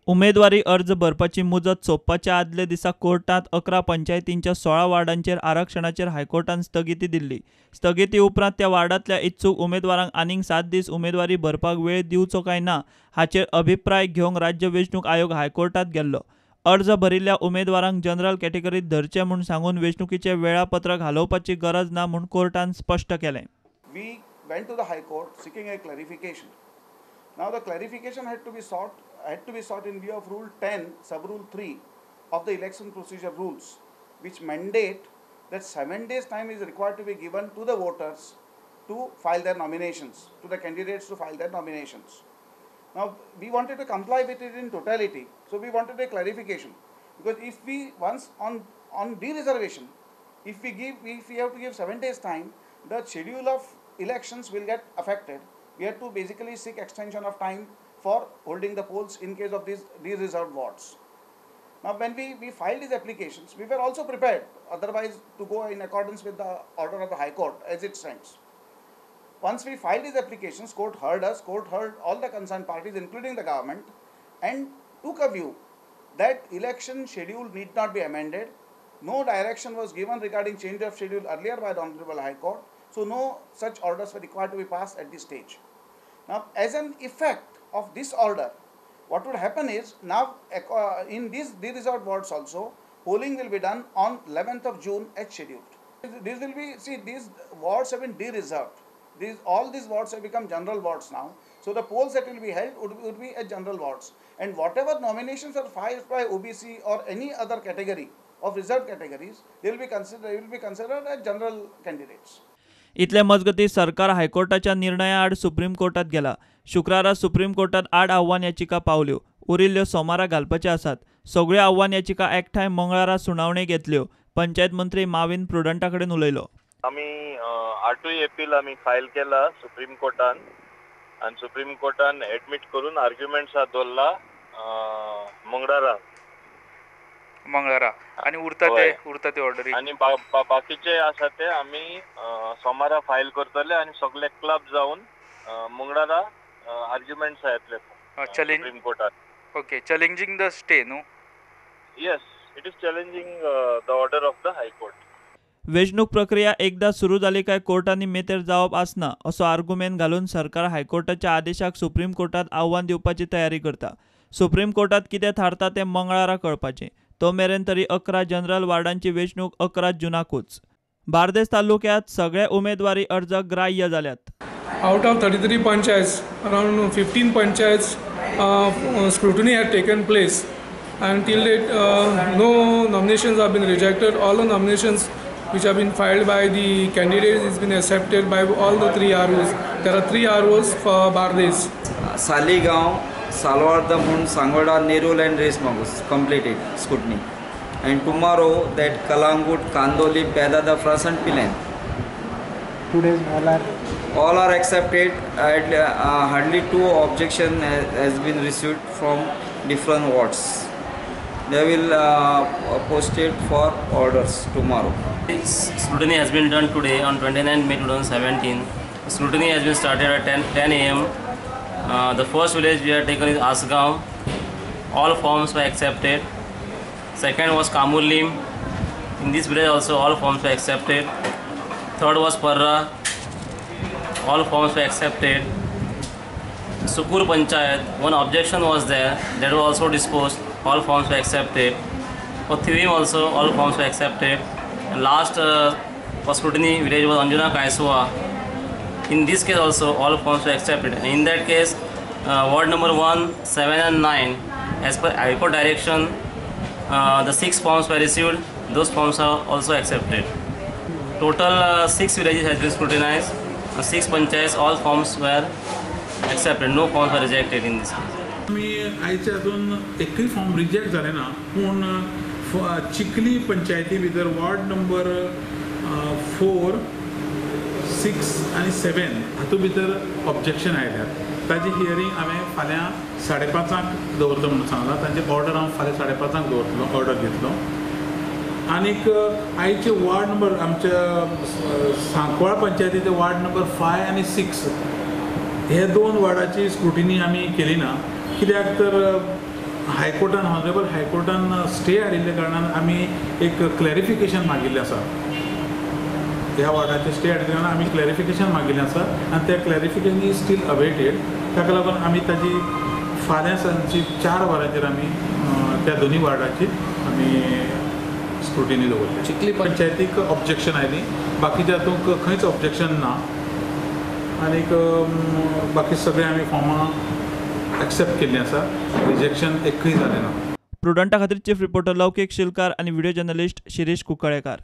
उमेदवारी अर्ज भरपाची मुजत सोंपपाच्या आदले दिसा कोर्टात 11 पंचायतींच्या 16 वार्डांचेर आरक्षणाचेर हायकोर्टान स्थगिती दिल्ली. स्थगिती उपरांत त्या वार्डांतल्या इच्छूक उमेदवारांक आनीक 7 दीस उमेदवारी भरपाक वेळ दिवचो काय ना हाचेर अभिप्राय घेवंक राज्य वेंचणूक आयोग हायकोर्टात गेल्लो. अर्ज भरिल्ल्या उमेदवारांक जनरल कॅटेगरीत धरचे म्हूण सांगून वेंचणुकीचें वेळापत्रक हालोवपाची गरज ना म्हूण कोर्टान स्पश्ट केलें. We went to the High Court seeking a clarification. Now the clarification had to be sought in view of Rule 10, Sub-Rule 3 of the Election Procedure Rules, which mandate that 7 days time is required to be given to the voters to file their nominations, to the candidates to file their nominations. Now we wanted to comply with it in totality, so we wanted a clarification, because if we once on dereservation, if we have to give 7 days time, the schedule of elections will get affected. We had to basically seek extension of time for holding the polls in case of these reserved wards. Now when we filed these applications, we were also prepared otherwise to go in accordance with the order of the High Court as it stands. Once we filed these applications, court heard all the concerned parties including the government and took a view that election schedule need not be amended. No direction was given regarding change of schedule earlier by the Honorable High Court. So no such orders were required to be passed at this stage. Now, as an effect of this order, what would happen is now in these reserved wards also, polling will be done on 11th of June as scheduled. These wards have been de-reserved. All these wards have become general wards now. So the polls that will be held would be as general wards. And whatever nominations are filed by OBC or any other category of reserved categories, they will be considered as general candidates. इतले मजगती सरकार हायकोर्टाच्या निर्णया आड supreme कोर्टात गेला. शुक्रारा supreme कोर्टात 8 आव्हान याचिका पावल्यो. उरिल्ल्यो सोमारा घालपाच्यो आसात. सगळ्यो आव्हान याचिका एकठांय मंगळारा सुनावणे घेतल्यो. पंचायत मंत्री माविन प्रुडंटा कडेन उलयलो. आमी 8वी एप्रिल आमी फायल केला सुप्रीम कोर्टान आनी सुप्रीम कोर्टान एडमिट करून आर्ग्युमेंट्स दवरला मंगळारा आणि उरता ते ऑर्डर आणि बाकीचे आसा ते आमी सोमारा फायल करतले आणि सगळे क्लब जाऊन मंगळारा आर्ग्युमेंट्स येतले सुप्रीम कोर्टात. ओके, चॅलेंजिंग द स्टे न्हू? Yes, it is challenging the order of the high court. वेंचणूक प्रक्रिया एकदा सुरू जाली काय कोर्टांनी मेतेर जावप आसना असो आर्ग्युमेंट घालून सरकार हायकोर्टाच्या आदेशाक सुप्रीम कोर्टात आव्हान दिवपाची तयारी करता. सुप्रीम कोर्टात कितें थारता तें मंगळारा कळपाचें. तो मेरेन तरी 11 जनरल वार्डांची वेंचणूक 11 जूनाकूच. बार्देस तालुक्यात सगळे उमेदवारी अर्ज ग्राह्य जाल्यात. Out of 33 panchayats, around 15 panchayats scrutiny had taken place, and till date no nominations have been rejected. All the nominations which have been filed by the candidates has been accepted by all the 3 ROs. There are 3 ROs for Bardes. Saligaon, Salwardam, Sangoda, Nerul and Resmagus completed scrutiny. And tomorrow that Kalangut, Kandoli, Pedada, Fras and Pilen. Today's all are accepted. Hardly 2 objection has been received from different wards. They will post it for orders tomorrow. Scrutiny has been done today on 29 May 2017. Scrutiny has been started at 10 a.m. The first village we have taken is Asgaon. All forms were accepted. Second was Kamurlim. In this village also all forms were accepted. Third was Parra. All forms were accepted. Sukur Panchayat, one objection was there, that was also disposed. All forms were accepted. For Thivim also all forms were accepted. And last for scrutiny village was Anjuna Kaiswa. In this case also all forms were accepted. In that case ward number 1, 7 and 9 as per High Court direction the 6 forms were received. Those forms are also accepted. Total 6 villages has been scrutinized. 6 panchayats all forms were accepted. No forms were rejected in this case. मी आयच्या हातून एकूय form reject जाले ना, पूण चिखली पंचायती भितर ward number 4, 6 आणि 7 हातूंत भितर ऑब्जेक्शन आयल्यात. ताजी हियरींग हांवें फाल्यां 5:30 दवरलो म्हणून सांगलां. तांचे ऑर्डर हांव फाल्यां 5:30 दवरतलो, ऑर्डर घेतलो. आनीक आयचे वॉर्ड नंबर आमच्या सांकवाळ पंचायतीचे वॉर्ड नंबर 5 आणि 6 हे 2 वॉर्डाची स्क्रुटिनी आमी केली ना. कित्याक तर हायकोर्टान ऑनरेबल हायकोर्टान स्टे हाडिल्ल्या कारणान आमी एक क्लॅरिफिकेशन मागिल्लें आसा. ह्या वॉर्डाचें स्टे हाडिल्ल्या कारणान आमी क्लॅरिफिकेशन मागिल्लें आसा आनी तें क्लॅरिफिकेशन इज स्टील अवेटेड. ताका लागून आमी ताजी फाल्यां सांजची 4 वरांचेर आमी त्या दोनी वार्डाची आमी स्क्रुटिनी दवरली. चिखली पंचायतीक ऑब्जेक्शन आयली, बाकीच्या हातूंक खंयच ऑब्जेक्शन ना. आनीक बाकी सगळे आमी फॉर्मां एक्सेप्ट केल्लीं आसा. रिजेक्शन एकूय जालें ना. प्रुडंटा खातीर चीफ रिपोर्टर लौकिक शिलकार आनी व्हिडिओ जर्नलिस्ट शिरीश कुंकळेकार.